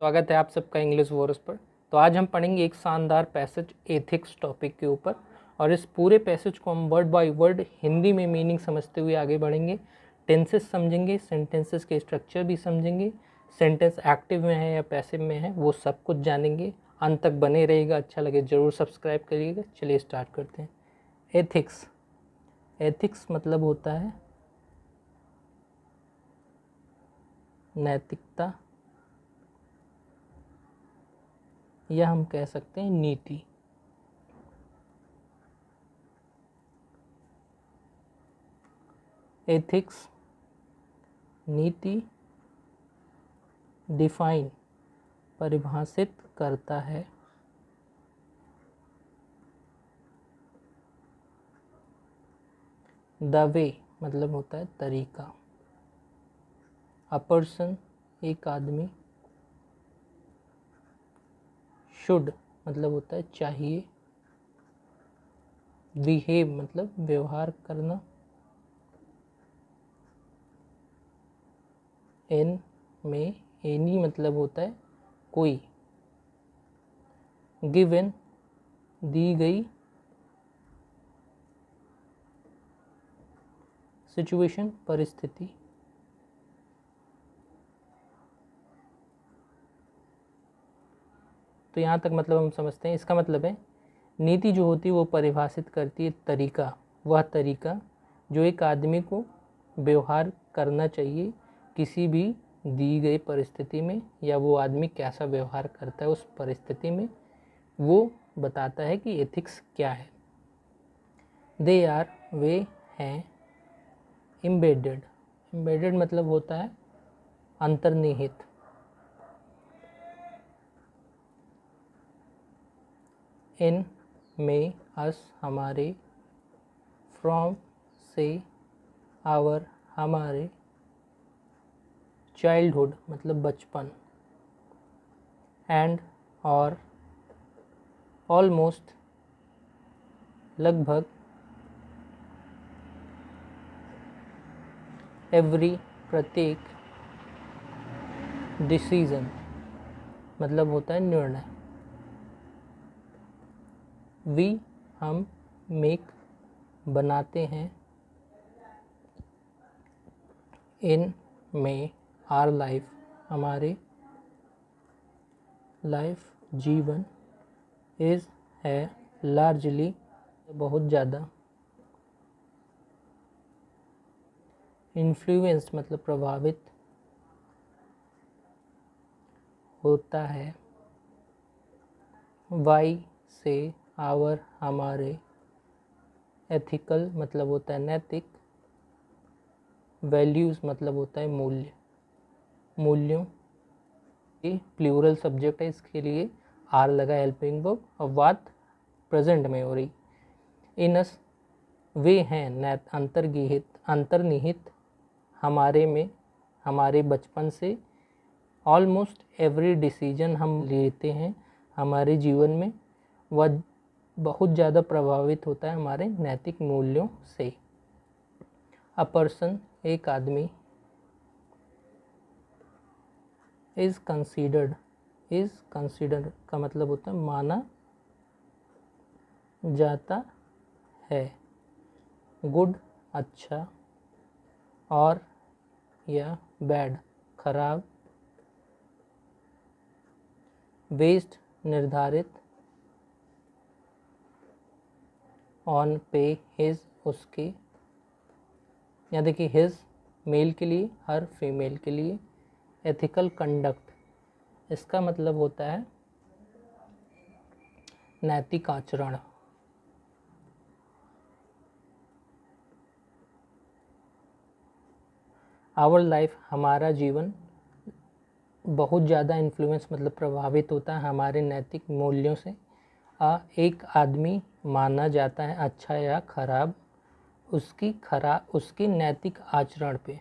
स्वागत है आप सबका इंग्लिश वॉर्स पर। तो आज हम पढ़ेंगे एक शानदार पैसेज एथिक्स टॉपिक के ऊपर, और इस पूरे पैसेज को हम वर्ड बाय वर्ड हिंदी में मीनिंग समझते हुए आगे बढ़ेंगे। टेंसेस समझेंगे, सेंटेंसेस के स्ट्रक्चर भी समझेंगे, सेंटेंस एक्टिव में है या पैसिव में है वो सब कुछ जानेंगे। अंत तक बने रहेगा, अच्छा लगे ज़रूर सब्सक्राइब करिएगा। चलिए स्टार्ट करते हैं। एथिक्स। एथिक्स मतलब होता है नैतिकता, या हम कह सकते हैं नीति। एथिक्स नीति डिफाइन परिभाषित करता है द वे मतलब होता है तरीका। अ पर्सन एक आदमी, शुड मतलब होता है चाहिए, बिहेव मतलब व्यवहार करना, इन में एनी मतलब होता है कोई, गिवन दी गई, सिचुएशन परिस्थिति। तो यहाँ तक मतलब हम समझते हैं। इसका मतलब है नीति जो होती है वो परिभाषित करती है तरीका, वह तरीका जो एक आदमी को व्यवहार करना चाहिए किसी भी दी गई परिस्थिति में, या वो आदमी कैसा व्यवहार करता है उस परिस्थिति में, वो बताता है कि एथिक्स क्या है। दे आर वे हैं एम्बेडेड। एम्बेडेड मतलब होता है अंतर्निहित। इन में अस हमारे, फ्रॉम से आवर हमारे, चाइल्डहुड मतलब बचपन, एंड और ऑलमोस्ट लगभग, एवरी प्रत्येक, डिसीजन मतलब होता है निर्णय। वी हम, मेक बनाते हैं, इन में आर लाइफ हमारे, लाइफ जीवन, इज है लार्जली बहुत ज़्यादा, इन्फ्लुएंस्ड मतलब प्रभावित होता है, वाई से आवर हमारे, एथिकल मतलब होता है नैतिक, वैल्यूज़ मतलब होता है मूल्य, मूल्यों। ये प्लूरल सब्जेक्ट है, इसके लिए आर लगा हेल्पिंग वर्ब, और बात प्रेजेंट में हो रही। इनस वे हैं अंतर्निहित हमारे में, हमारे बचपन से, ऑलमोस्ट एवरी डिसीजन हम लेते हैं हमारे जीवन में, वह बहुत ज़्यादा प्रभावित होता है हमारे नैतिक मूल्यों से। अ पर्सन एक आदमी, इज़ कंसीडर्ड का मतलब होता है माना जाता है, गुड अच्छा, और या बैड खराब, बेस्ड निर्धारित, ऑन पे हिज उसके, या देखिए हिज मेल के लिए, हर फीमेल के लिए, एथिकल कंडक्ट इसका मतलब होता है नैतिक आचरण। आवर लाइफ हमारा जीवन, बहुत ज़्यादा इन्फ्लुएंस मतलब प्रभावित होता है हमारे नैतिक मूल्यों से। एक आदमी माना जाता है अच्छा या खराब उसकी नैतिक आचरण पे।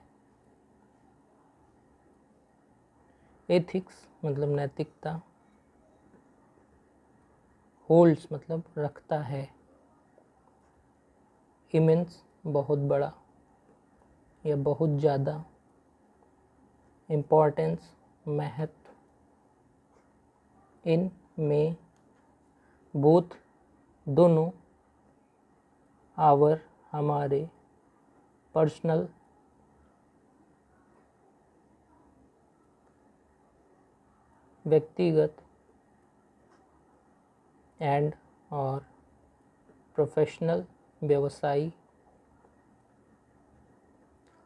एथिक्स मतलब नैतिकता, होल्ड्स मतलब रखता है, इमेंस बहुत बड़ा या बहुत ज़्यादा, इम्पोर्टेंस महत्व, इन में, बोथ दोनों, आवर हमारे, पर्सनल, व्यक्तिगत, एंड और प्रोफेशनल, व्यवसायी,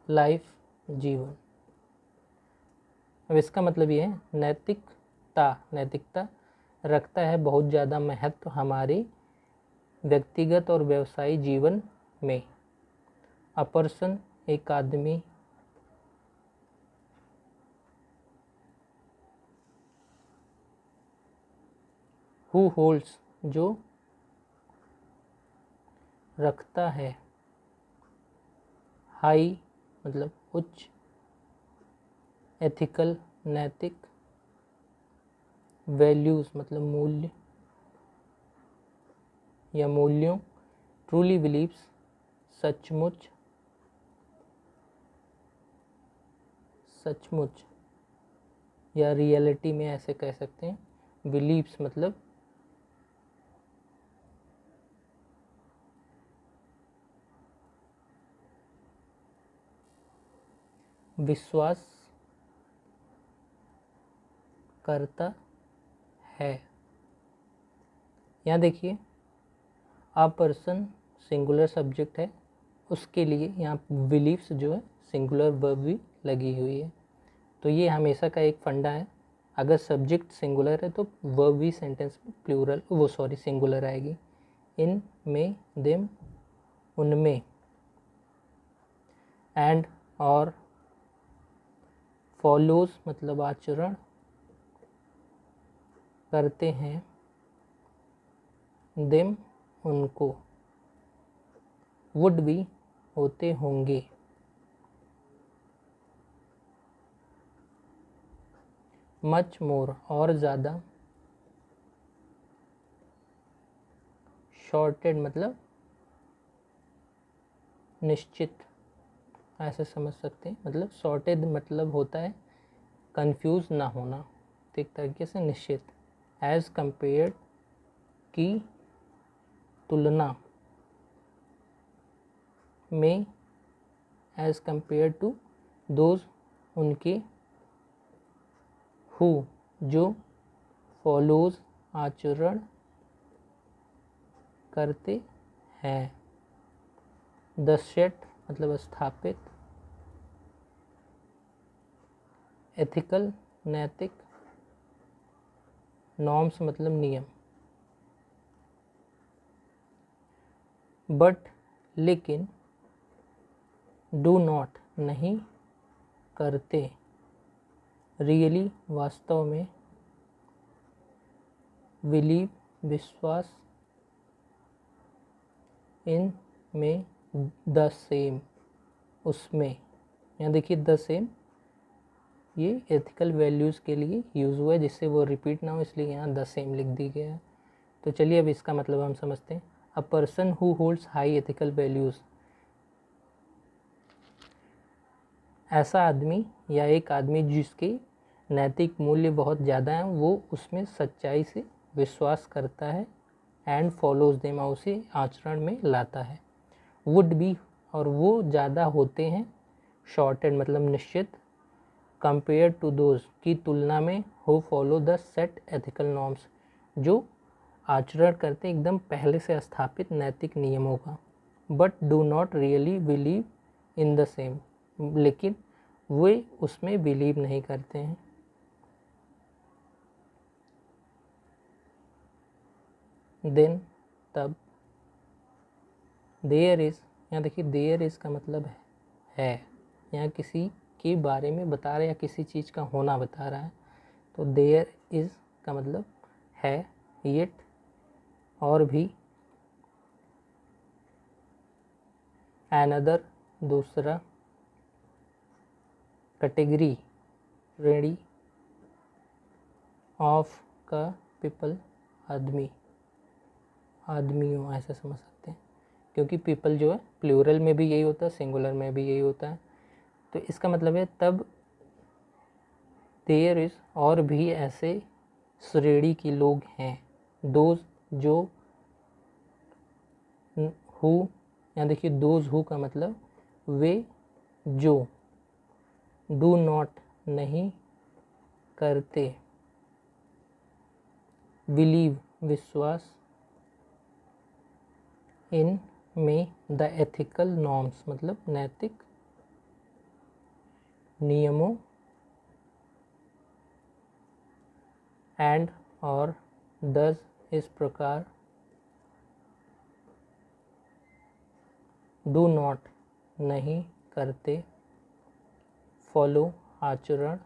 लाइफ, जीवन। अब इसका मतलब ये है नैतिकता रखता है बहुत ज़्यादा महत्व हमारे व्यक्तिगत और व्यवसायी जीवन में। अ पर्सन, एक आदमी, हु होल्ड्स, जो रखता है, हाई मतलब उच्च, एथिकल नैतिक, वैल्यूज़ मतलब मूल्य या मूल्यों, ट्रूली बिलीव्स, सचमुच या रियलिटी में ऐसे कह सकते हैं। बिलीव्स मतलब विश्वास करता है। यहाँ देखिए, अ पर्सन सिंगुलर सब्जेक्ट है, उसके लिए यहाँ बिलीव्स जो है सिंगुलर वर्ब भी लगी हुई है। तो ये हमेशा का एक फंडा है, अगर सब्जेक्ट सिंगुलर है तो वर्ब भी सेंटेंस में सिंगुलर आएगी। इन में, देम, उनमें, एंड और, फॉलोज मतलब आचरण करते हैं, देम उनको, वुड भी होते होंगे, मच मोर और ज़्यादा, शॉर्टेड मतलब निश्चित, ऐसे समझ सकते हैं। मतलब शॉर्टेड मतलब होता है कंफ्यूज ना होना, तो एक तरीके से निश्चित। एज कंपेयर की तुलना में, एज कंपेयर टू दोज उनके, हु जो, फॉलोज आचरण करते हैं, द सेट मतलब स्थापित, एथिकल नैतिक, नॉर्म्स मतलब नियम। बट लेकिन, डू नॉट नहीं करते, रियली वास्तव में, बिलीव विश्वास, इन में, द सेम उसमें। यहाँ देखिए द सेम ये एथिकल वैल्यूज़ के लिए यूज़ हुआ है, जिससे वो रिपीट ना हो, इसलिए यहाँ द सेम लिख दी गया है। तो चलिए अब इसका मतलब हम समझते हैं। A person who holds high ethical values, ऐसा आदमी या एक आदमी जिसके नैतिक मूल्य बहुत ज़्यादा हैं, वो उसमें सच्चाई से विश्वास करता है, एंड फॉलोज देम उसे आचरण में लाता है। वुड बी और वो ज़्यादा होते हैं, शॉर्टेड मतलब निश्चित, कंपेयर टू दोज की तुलना में, who follow the set ethical norms जो आचरण करते एकदम पहले से स्थापित नैतिक नियमों का। But do not really believe in the same, लेकिन वे उसमें बिलीव नहीं करते हैं। देन तब, देयर इज़, यहाँ देखिए देयर इज़ का मतलब है, यहाँ किसी के बारे में बता रहा है या किसी चीज़ का होना बता रहा है, तो देयर इज़ का मतलब है, येट और भी, एनदर दूसरा, कैटेगरी श्रेणी, ऑफ का पीपल आदमियों ऐसे समझ सकते हैं, क्योंकि पीपल जो है प्लूरल में भी यही होता है, सिंगुलर में भी यही होता है। तो इसका मतलब है तब देयर इज़ और भी ऐसे श्रेणी के लोग हैं। दोज जो, हु, यहाँ देखिए दोज हु का मतलब वे जो, डू नॉट नहीं करते, बिलीव विश्वास, इन में द एथिकल नॉर्म्स मतलब नैतिक नियमों, एंड और दस इस प्रकार, डू नॉट नहीं करते, फॉलो आचरण,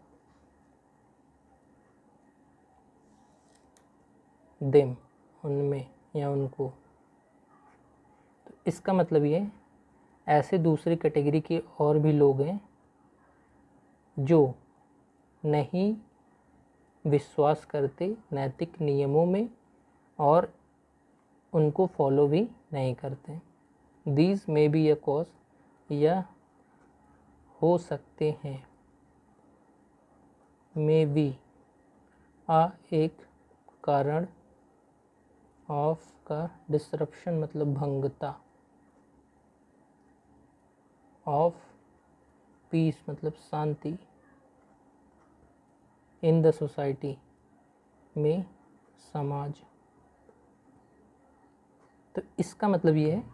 देम उनमें या उनको। तो इसका मतलब ये ऐसे दूसरी कैटेगरी के और भी लोग हैं जो नहीं विश्वास करते नैतिक नियमों में और उनको फॉलो भी नहीं करते। दीज में बी ए कॉज, यह हो सकते हैं, में बी एक कारण, ऑफ का डिसरप्शन मतलब भंगता, ऑफ पीस मतलब शांति, इन द सोसाइटी में समाज। तो इसका मतलब ये है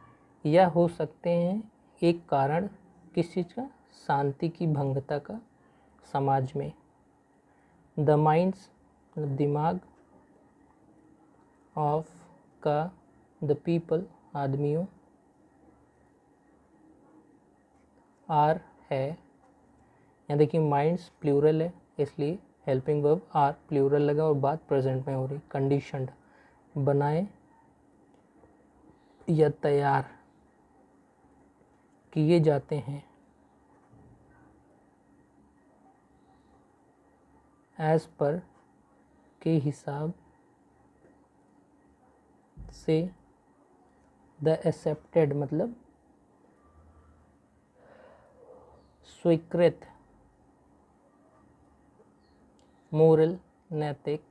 यह हो सकते हैं एक कारण किस चीज़ का, शांति की भंगता का समाज में। द माइंड्स मतलब दिमाग, ऑफ का द पीपल आदमियों, आर है, यहाँ देखिए माइंड्स प्लूरल है इसलिए हेल्पिंग वर्ब आर प्लूरल लगा और बात प्रेजेंट में हो रही। कंडीशनड बनाए या तैयार किए जाते हैं, एज पर के हिसाब से, द एक्सेप्टेड मतलब स्वीकृत, मोरल नैतिक,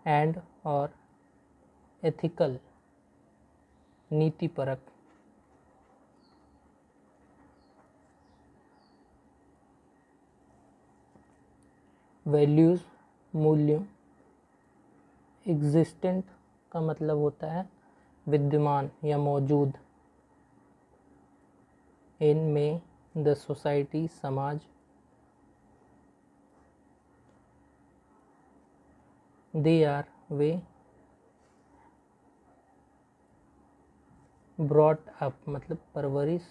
एंड और एथिकल नीतिपरक। वैल्यूज़ मूल्यों, एग्जिस्टेंट का मतलब होता है विद्यमान या मौजूद, इनमें द सोसाइटी समाज, they are way, brought up मतलब परवरिश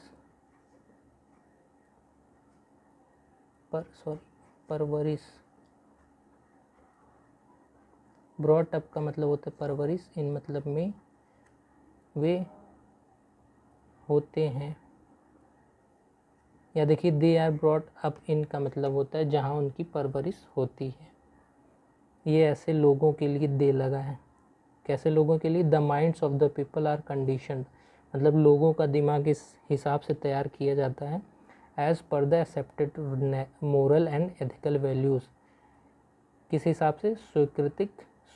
परवरिश, ब्रॉट अप का मतलब होता है परवरिश, इन मतलब में वे होते हैं, या देखिए they are brought up in का मतलब होता है जहाँ उनकी परवरिश होती है। ये ऐसे लोगों के लिए दे लगा है। कैसे लोगों के लिए, the minds of the people are conditioned मतलब लोगों का दिमाग इस हिसाब से तैयार किया जाता है, as per the accepted moral and ethical values किस हिसाब से,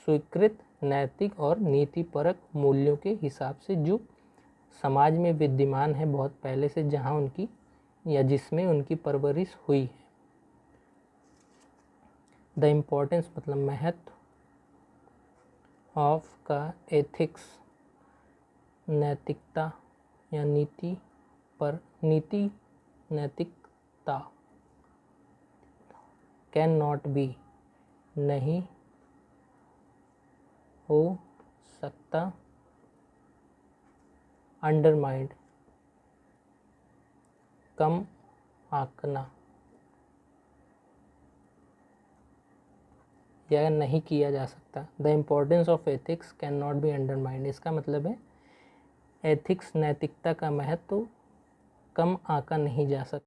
स्वीकृत नैतिक और नीतिपरक मूल्यों के हिसाब से जो समाज में विद्यमान है बहुत पहले से, जहाँ उनकी या जिसमें उनकी परवरिश हुई है। द इम्पोर्टेंस मतलब महत्व, ऑफ का एथिक्स नैतिकता या नीति नैतिकता, कैन नॉट बी नहीं हो सकता, अंडरमाइंड कम आंकना या नहीं किया जा सकता। The importance of ethics can not be undermined, इसका मतलब है एथिक्स नैतिकता का महत्व कम आंका नहीं जा सकता।